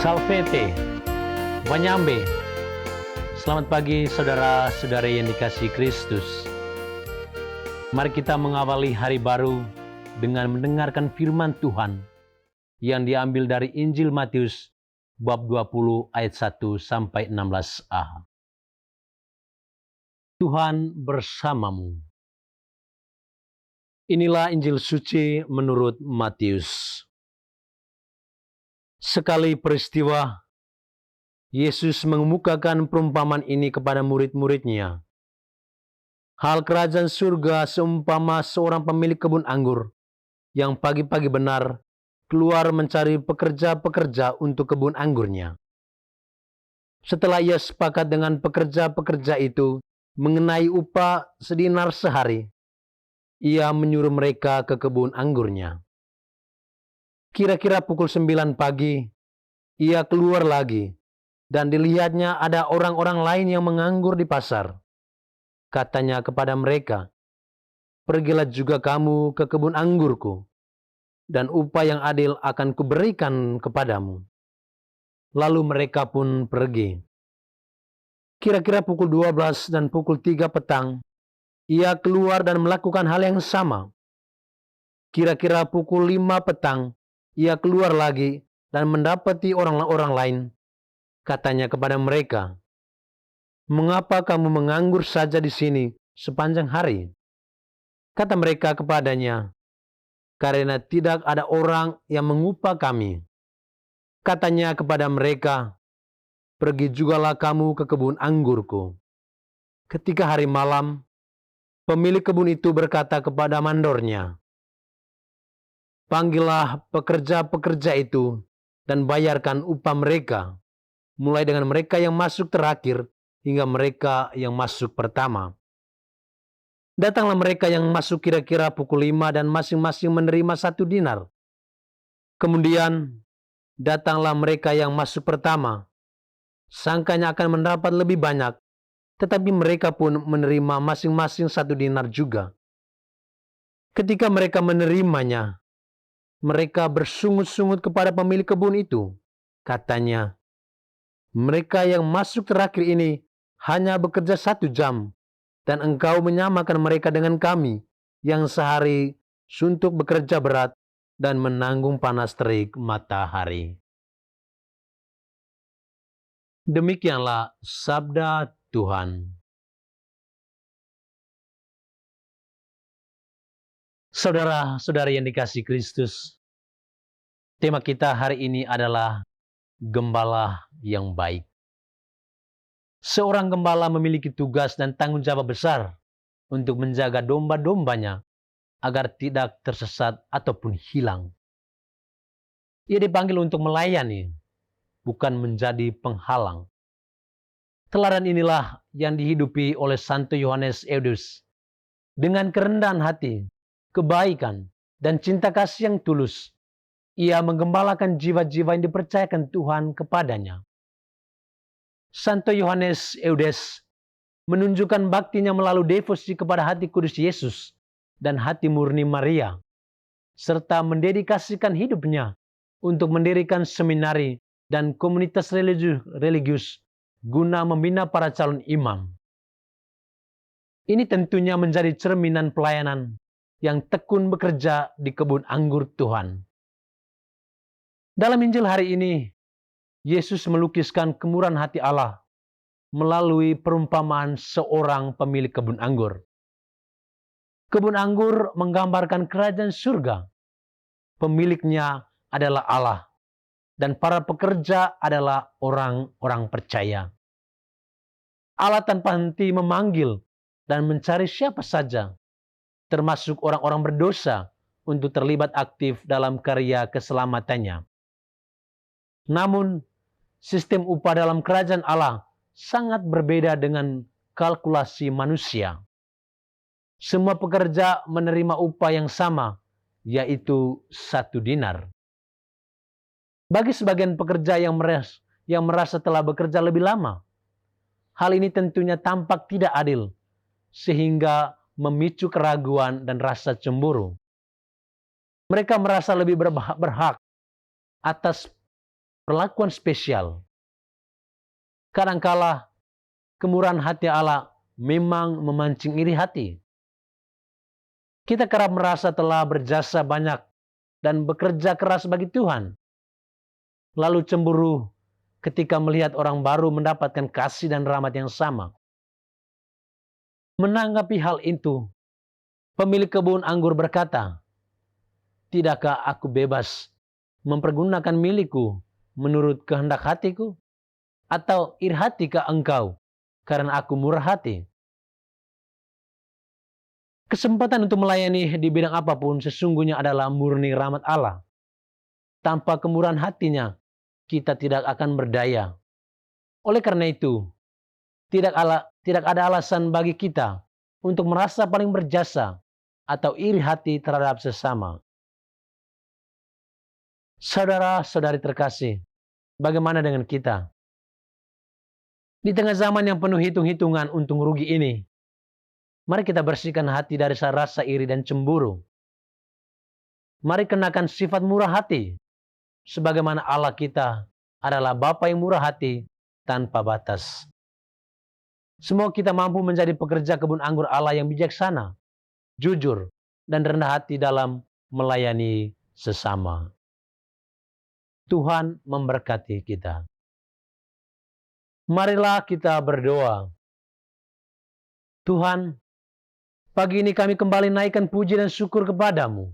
Salvete, Wanyambe. Selamat pagi saudara-saudari yang dikasihi Kristus. Mari kita mengawali hari baru dengan mendengarkan firman Tuhan yang diambil dari Injil Matius bab 20 ayat 1 sampai 16a. Tuhan bersamamu. Inilah Injil suci menurut Matius. Sekali peristiwa, Yesus mengemukakan perumpamaan ini kepada murid-muridnya. Hal kerajaan surga seumpama seorang pemilik kebun anggur yang pagi-pagi benar keluar mencari pekerja-pekerja untuk kebun anggurnya. Setelah ia sepakat dengan pekerja-pekerja itu mengenai upah sedinar sehari, ia menyuruh mereka ke kebun anggurnya. Kira-kira pukul 9 pagi, ia keluar lagi, dan dilihatnya ada orang-orang lain yang menganggur di pasar. Katanya kepada mereka, "Pergilah juga kamu ke kebun anggurku, dan upah yang adil akan kuberikan kepadamu." Lalu mereka pun pergi. Kira-kira pukul 12 dan pukul 3 petang, ia keluar dan melakukan hal yang sama. Kira-kira pukul 5 petang, ia keluar lagi dan mendapati orang-orang lain. Katanya kepada mereka, "Mengapa kamu menganggur saja di sini sepanjang hari?" Kata mereka kepadanya, "Karena tidak ada orang yang mengupah kami." Katanya kepada mereka, "Pergi jugalah kamu ke kebun anggurku." Ketika hari malam, pemilik kebun itu berkata kepada mandornya, "Panggillah pekerja-pekerja itu dan bayarkan upah mereka, mulai dengan mereka yang masuk terakhir hingga mereka yang masuk pertama." Datanglah mereka yang masuk kira-kira pukul 5 dan masing-masing menerima 1 dinar. Kemudian datanglah mereka yang masuk pertama. Sangkanya akan mendapat lebih banyak, tetapi mereka pun menerima masing-masing 1 dinar juga. Ketika mereka menerimanya, mereka bersungut-sungut kepada pemilik kebun itu. Katanya, "Mereka yang masuk terakhir ini hanya bekerja 1 jam, dan engkau menyamakan mereka dengan kami yang sehari suntuk bekerja berat dan menanggung panas terik matahari." Demikianlah sabda Tuhan. Saudara-saudari yang dikasihi Kristus, tema kita hari ini adalah gembala yang baik. Seorang gembala memiliki tugas dan tanggung jawab besar untuk menjaga domba-dombanya agar tidak tersesat ataupun hilang. Ia dipanggil untuk melayani, bukan menjadi penghalang. Teladan inilah yang dihidupi oleh Santo Yohanes Eudes. Dengan kerendahan hati, kebaikan, dan cinta kasih yang tulus, ia menggembalakan jiwa-jiwa yang dipercayakan Tuhan kepadanya. Santo Yohanes Eudes menunjukkan baktinya melalui devosi kepada hati kudus Yesus dan hati murni Maria, serta mendedikasikan hidupnya untuk mendirikan seminari dan komunitas religius guna membina para calon imam. Ini tentunya menjadi cerminan pelayanan yang tekun bekerja di kebun anggur Tuhan. Dalam Injil hari ini, Yesus melukiskan kemurahan hati Allah melalui perumpamaan seorang pemilik kebun anggur. Kebun anggur menggambarkan kerajaan surga. Pemiliknya adalah Allah, dan para pekerja adalah orang-orang percaya. Allah tanpa henti memanggil dan mencari siapa saja, termasuk orang-orang berdosa, untuk terlibat aktif dalam karya keselamatannya. Namun, sistem upah dalam kerajaan Allah sangat berbeda dengan kalkulasi manusia. Semua pekerja menerima upah yang sama, yaitu 1 dinar. Bagi sebagian pekerja yang merasa telah bekerja lebih lama, hal ini tentunya tampak tidak adil, sehingga memicu keraguan dan rasa cemburu. Mereka merasa lebih berhak atas perlakuan spesial. Kadangkala kemurahan hati Allah memang memancing iri hati. Kita kerap merasa telah berjasa banyak dan bekerja keras bagi Tuhan, lalu cemburu ketika melihat orang baru mendapatkan kasih dan rahmat yang sama. Menanggapi hal itu, pemilik kebun anggur berkata, "Tidakkah aku bebas mempergunakan milikku menurut kehendak hatiku? Atau iri hatikah engkau karena aku murah hati?" Kesempatan untuk melayani di bidang apapun sesungguhnya adalah murni rahmat Allah. Tanpa kemurahan hatinya, kita tidak akan berdaya. Oleh karena itu, tidak ada alasan bagi kita untuk merasa paling berjasa atau iri hati terhadap sesama. Saudara-saudari terkasih, bagaimana dengan kita? Di tengah zaman yang penuh hitung-hitungan untung rugi ini, mari kita bersihkan hati dari rasa iri dan cemburu. Mari kenakan sifat murah hati, sebagaimana Allah kita adalah Bapa yang murah hati tanpa batas. Semoga kita mampu menjadi pekerja kebun anggur Allah yang bijaksana, jujur, dan rendah hati dalam melayani sesama. Tuhan memberkati kita. Marilah kita berdoa. Tuhan, pagi ini kami kembali naikkan puji dan syukur kepadamu.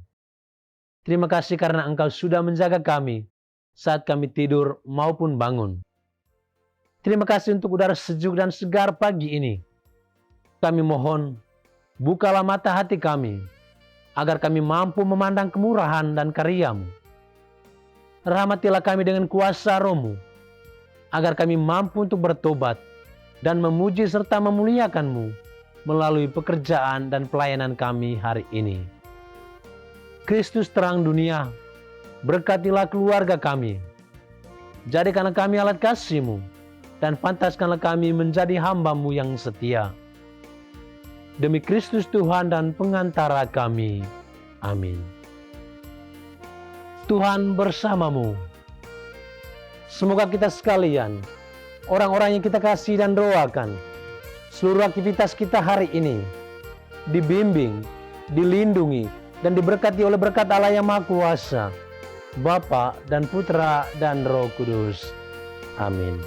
Terima kasih karena Engkau sudah menjaga kami saat kami tidur maupun bangun. Terima kasih untuk udara sejuk dan segar pagi ini. Kami mohon, bukalah mata hati kami, agar kami mampu memandang kemurahan dan karya-Mu. Rahmatilah kami dengan kuasa Roh-Mu, agar kami mampu untuk bertobat dan memuji serta memuliakan-Mu melalui pekerjaan dan pelayanan kami hari ini. Kristus terang dunia, berkatilah keluarga kami. Jadikanlah kami alat kasih-Mu, dan pantaskanlah kami menjadi hamba-Mu yang setia. Demi Kristus Tuhan dan pengantara kami. Amin. Tuhan bersamamu. Semoga kita sekalian, orang-orang yang kita kasih dan doakan, seluruh aktivitas kita hari ini dibimbing, dilindungi, dan diberkati oleh berkat Allah yang Maha Kuasa, Bapa dan Putra dan Roh Kudus. Amin.